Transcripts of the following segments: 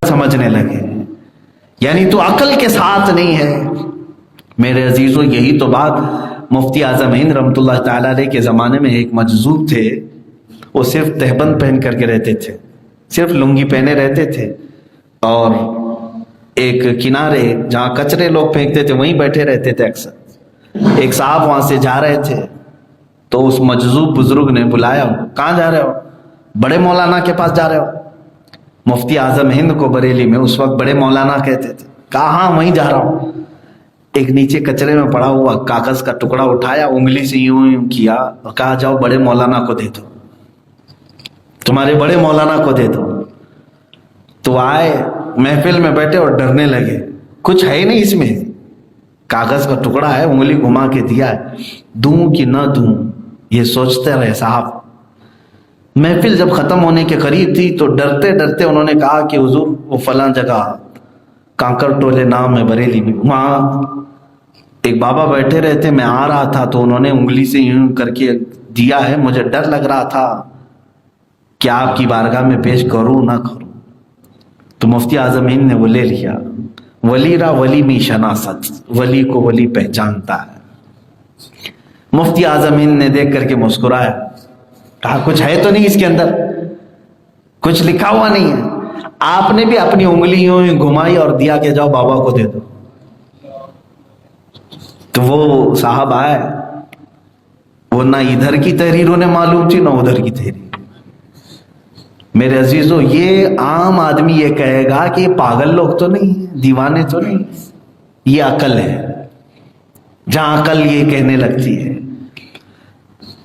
سمجھنے لگے، یعنی تو عقل کے ساتھ نہیں ہے۔ میرے عزیزو، یہی تو بات مفتی اعظم ہند رحمۃ اللہ تعالی علیہ کے زمانے میں ایک مجذوب تھے، وہ صرف تہبند پہن کر کے رہتے تھے، صرف لنگی پہنے رہتے تھے، اور ایک کنارے جہاں کچرے لوگ پھینکتے تھے وہیں بیٹھے رہتے تھے اکثر۔ ایک صاحب وہاں سے جا رہے تھے تو اس مجذوب بزرگ نے بلایا، کہاں جا رہے ہو؟ بڑے مولانا کے پاس جا رہے ہو؟ مفتی اعظم ہند کو بریلی میں اس وقت بڑے مولانا کہتے تھے۔ کہا ہاں وہیں جا رہا ہوں۔ ایک نیچے کچرے میں پڑا ہوا کاغذ کا ٹکڑا اٹھایا، انگلی سے یوں یوں کیا اور کہا جاؤ بڑے مولانا کو دے دو، تمہارے بڑے مولانا کو دے دو۔ تو آئے، محفل میں بیٹھے اور ڈرنے لگے، کچھ ہے ہی نہیں اس میں، کاغذ کا ٹکڑا ہے، انگلی گھما کے دیا ہے، دوں کہ نہ دوں یہ سوچتے رہے صاحب۔ محفل جب ختم ہونے کے قریب تھی تو ڈرتے ڈرتے انہوں نے کہا کہ حضور وہ فلاں جگہ کانکر ٹولے نام ہے بریلی میں، وہاں ایک بابا بیٹھے رہتے، میں آ رہا تھا تو انہوں نے انگلی سے یوں کر کے دیا ہے، مجھے ڈر لگ رہا تھا کہ آپ کی بارگاہ میں پیش کروں نہ کروں۔ تو مفتی اعظم ہند نے وہ لے لیا، ولی را ولی می شناست، ولی کو ولی پہچانتا ہے۔ مفتی اعظم ہند نے دیکھ کر کے مسکرایا، کہا کچھ ہے تو نہیں اس کے اندر، کچھ لکھا ہوا نہیں ہے۔ آپ نے بھی اپنی انگلیوں گھمائی اور دیا کہ جاؤ بابا کو دے دو۔ تو وہ صاحب آئے، وہ نہ ادھر کی تحریر انہیں معلوم تھی نہ ادھر کی تحریر۔ میرے عزیزو، یہ عام آدمی یہ کہے گا کہ یہ پاگل لوگ تو نہیں، دیوانے تو نہیں، یہ عقل ہے، جہاں عقل یہ کہنے لگتی ہے۔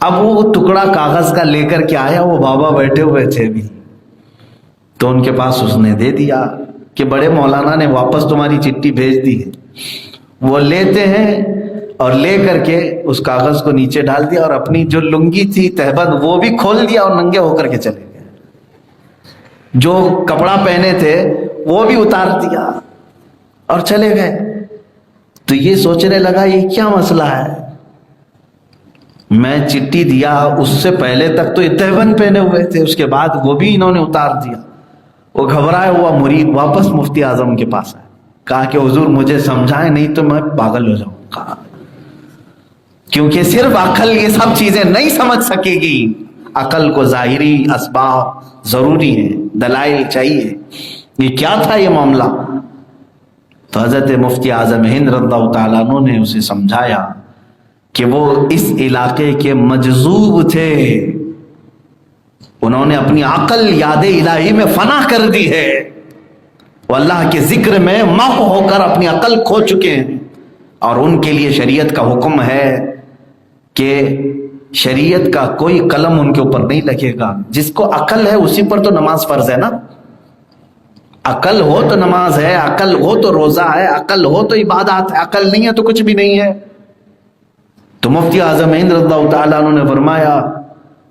اب وہ ٹکڑا کاغذ کا لے کر کے آیا، وہ بابا بیٹھے ہوئے تھے بھی، تو ان کے پاس اس نے دے دیا کہ بڑے مولانا نے واپس تمہاری چٹھی بھیج دی ہے۔ وہ لیتے ہیں اور لے کر کے اس کاغذ کو نیچے ڈال دیا اور اپنی جو لنگی تھی تہبند وہ بھی کھول دیا اور ننگے ہو کر کے چلے گئے، جو کپڑا پہنے تھے وہ بھی اتار دیا اور چلے گئے۔ تو یہ سوچنے لگا یہ کیا مسئلہ ہے، میں چٹھی دیا اس سے پہلے تک تو تہبند پہنے ہوئے تھے، اس کے بعد وہ بھی انہوں نے اتار دیا۔ وہ گھبرایا ہوا مرید واپس مفتی اعظم کے پاس آیا، کہا کہ حضور مجھے سمجھائیں نہیں تو میں پاگل ہو جاؤں گا، کیونکہ صرف عقل یہ سب چیزیں نہیں سمجھ سکے گی، عقل کو ظاہری اسباب ضروری ہیں، دلائل چاہیے۔ یہ کیا تھا یہ معاملہ؟ تو حضرت مفتی اعظم ہند رضی اللہ تعالیٰ عنہ نے اسے سمجھایا کہ وہ اس علاقے کے مجذوب تھے، انہوں نے اپنی عقل یاد الہی میں فنا کر دی ہے، وہ اللہ کے ذکر میں محو ہو کر اپنی عقل کھو چکے ہیں، اور ان کے لیے شریعت کا حکم ہے کہ شریعت کا کوئی قلم ان کے اوپر نہیں لگے گا۔ جس کو عقل ہے اسی پر تو نماز فرض ہے نا، عقل ہو تو نماز ہے، عقل ہو تو روزہ ہے، عقل ہو تو عبادات ہے، عقل نہیں ہے تو کچھ بھی نہیں ہے۔ تو مفتی اعظم ہند رضی اللہ تعالیٰ عنہ نے فرمایا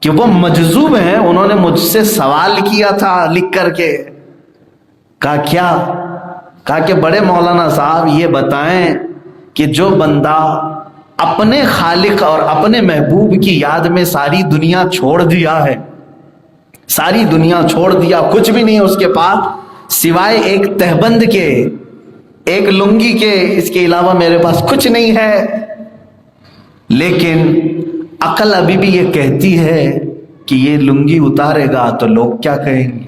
کہ وہ مجذوب ہیں، انہوں نے مجھ سے سوال کیا تھا لکھ کر کے، کہا کیا؟ کہا کہ بڑے مولانا صاحب یہ بتائیں کہ جو بندہ اپنے خالق اور اپنے محبوب کی یاد میں ساری دنیا چھوڑ دیا ہے، ساری دنیا چھوڑ دیا، کچھ بھی نہیں ہے اس کے پاس سوائے ایک تہبند کے، ایک لنگی کے، اس کے علاوہ میرے پاس کچھ نہیں ہے، لیکن عقل ابھی بھی یہ کہتی ہے کہ یہ لنگی اتارے گا تو لوگ کیا کہیں گے،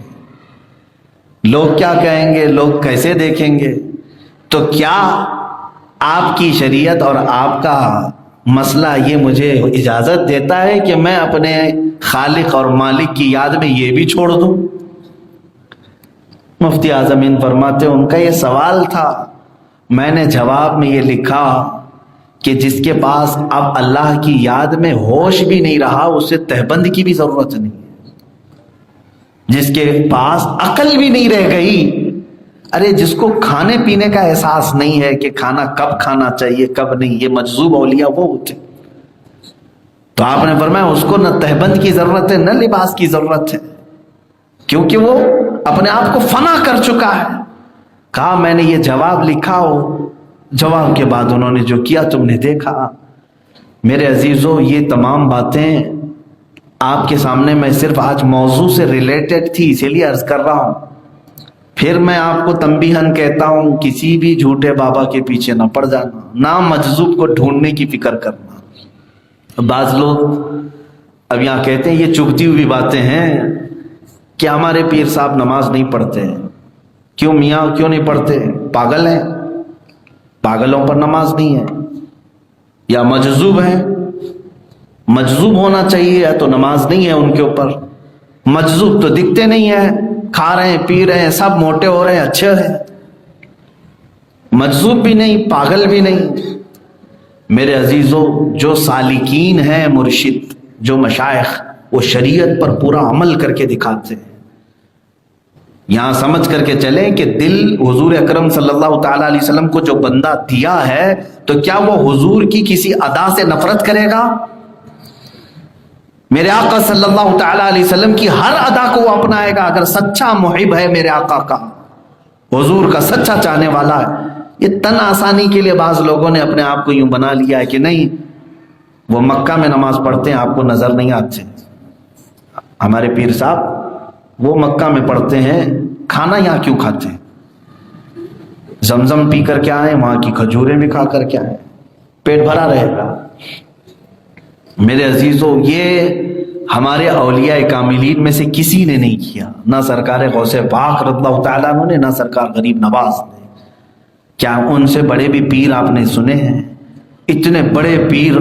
لوگ کیا کہیں گے، لوگ کیسے دیکھیں گے؟ تو کیا آپ کی شریعت اور آپ کا مسئلہ یہ مجھے اجازت دیتا ہے کہ میں اپنے خالق اور مالک کی یاد میں یہ بھی چھوڑ دوں؟ مفتی اعظم ہند فرماتے ان کا یہ سوال تھا، میں نے جواب میں یہ لکھا کہ جس کے پاس اب اللہ کی یاد میں ہوش بھی نہیں رہا اسے تہبند کی بھی ضرورت نہیں ہے، جس کے پاس عقل بھی نہیں رہ گئی، ارے جس کو کھانے پینے کا احساس نہیں ہے کہ کھانا کب کھانا چاہیے کب نہیں، یہ مجذوب اولیاء وہ ہوتے۔ تو آپ نے فرمایا اس کو نہ تہبند کی ضرورت ہے نہ لباس کی ضرورت ہے، کیونکہ وہ اپنے آپ کو فنا کر چکا ہے۔ کہا میں نے یہ جواب لکھا ہو، جواب کے بعد انہوں نے جو کیا تم نے دیکھا۔ میرے عزیزو یہ تمام باتیں آپ کے سامنے میں صرف آج موضوع سے ریلیٹڈ تھی، اسی لیے عرض کر رہا ہوں۔ پھر میں آپ کو تنبیہن کہتا ہوں کسی بھی جھوٹے بابا کے پیچھے نہ پڑ جانا، نہ مجذوب کو ڈھونڈنے کی فکر کرنا۔ بعض لوگ اب یہاں کہتے ہیں، یہ چبھتی ہوئی باتیں ہیں کہ ہمارے پیر صاحب نماز نہیں پڑھتے ہیں۔ کیوں میاں کیوں نہیں پڑھتے؟ پاگل ہیں؟ پاگلوں پر نماز نہیں ہے یا مجذوب ہیں؟ مجذوب ہونا چاہیے تو نماز نہیں ہے ان کے اوپر۔ مجذوب تو دکھتے نہیں ہیں، کھا رہے ہیں پی رہے ہیں، سب موٹے ہو رہے ہیں، اچھے ہیں۔ مجذوب بھی نہیں، پاگل بھی نہیں۔ میرے عزیزو، جو سالکین ہیں، مرشد، جو مشائخ، وہ شریعت پر پورا عمل کر کے دکھاتے ہیں۔ یہاں سمجھ کر کے چلیں کہ دل حضور اکرم صلی اللہ تعالی علیہ وسلم کو جو بندہ دیا ہے، تو کیا وہ حضور کی کسی ادا سے نفرت کرے گا؟ میرے آقا صلی اللہ تعالی علیہ وسلم کی ہر ادا کو وہ اپنائے گا اگر سچا محب ہے میرے آقا کا، حضور کا سچا چاہنے والا ہے۔ یہ تن آسانی کے لیے بعض لوگوں نے اپنے آپ کو یوں بنا لیا ہے کہ نہیں، وہ مکہ میں نماز پڑھتے ہیں، آپ کو نظر نہیں آتے۔ ہمارے پیر صاحب وہ مکہ میں پڑھتے ہیں، کھانا یہاں کیوں کھاتے ہیں؟ زمزم پی کر کے آئیں، وہاں کی کھجوریں بھی کھا کر کے آئیں، پیٹ بھرا رہے گا۔ میرے عزیزو، یہ ہمارے اولیاء کاملین میں سے کسی نے نہیں کیا، نہ سرکار غوث پاک رضی اللہ تعالیٰ عنہ نے، نہ سرکار غریب نواز نے۔ کیا ان سے بڑے بھی پیر آپ نے سنے ہیں؟ اتنے بڑے پیر،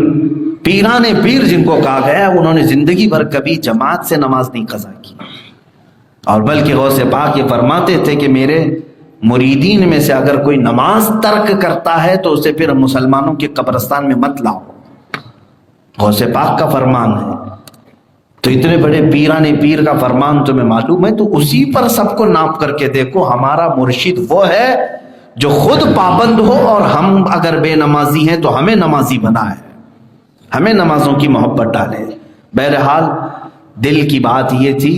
پیران پیر جن کو کہا گیا، انہوں نے زندگی بھر کبھی جماعت سے نماز نہیں قضا کی، اور بلکہ غوث پاک یہ فرماتے تھے کہ میرے مریدین میں سے اگر کوئی نماز ترک کرتا ہے تو اسے پھر مسلمانوں کے قبرستان میں مت لاؤ۔ غوث پاک کا فرمان ہے۔ تو اتنے بڑے پیران پیر کا فرمان تمہیں معلوم ہے، تو اسی پر سب کو ناپ کر کے دیکھو۔ ہمارا مرشد وہ ہے جو خود پابند ہو، اور ہم اگر بے نمازی ہیں تو ہمیں نمازی بنائے، ہمیں نمازوں کی محبت ڈالے۔ بہرحال دل کی بات یہ تھی،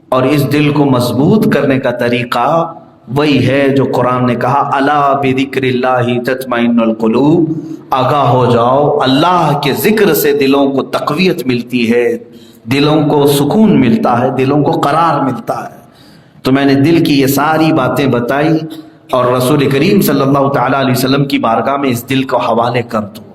اور اس دل کو مضبوط کرنے کا طریقہ وہی ہے جو قرآن نے کہا، الا بذکر اللہ تطمئن القلوب، آگاہ ہو جاؤ، اللہ کے ذکر سے دلوں کو تقویت ملتی ہے، دلوں کو سکون ملتا ہے، دلوں کو قرار ملتا ہے۔ تو میں نے دل کی یہ ساری باتیں بتائی، اور رسول کریم صلی اللہ تعالی علیہ وسلم کی بارگاہ میں اس دل کو حوالے کر دوں۔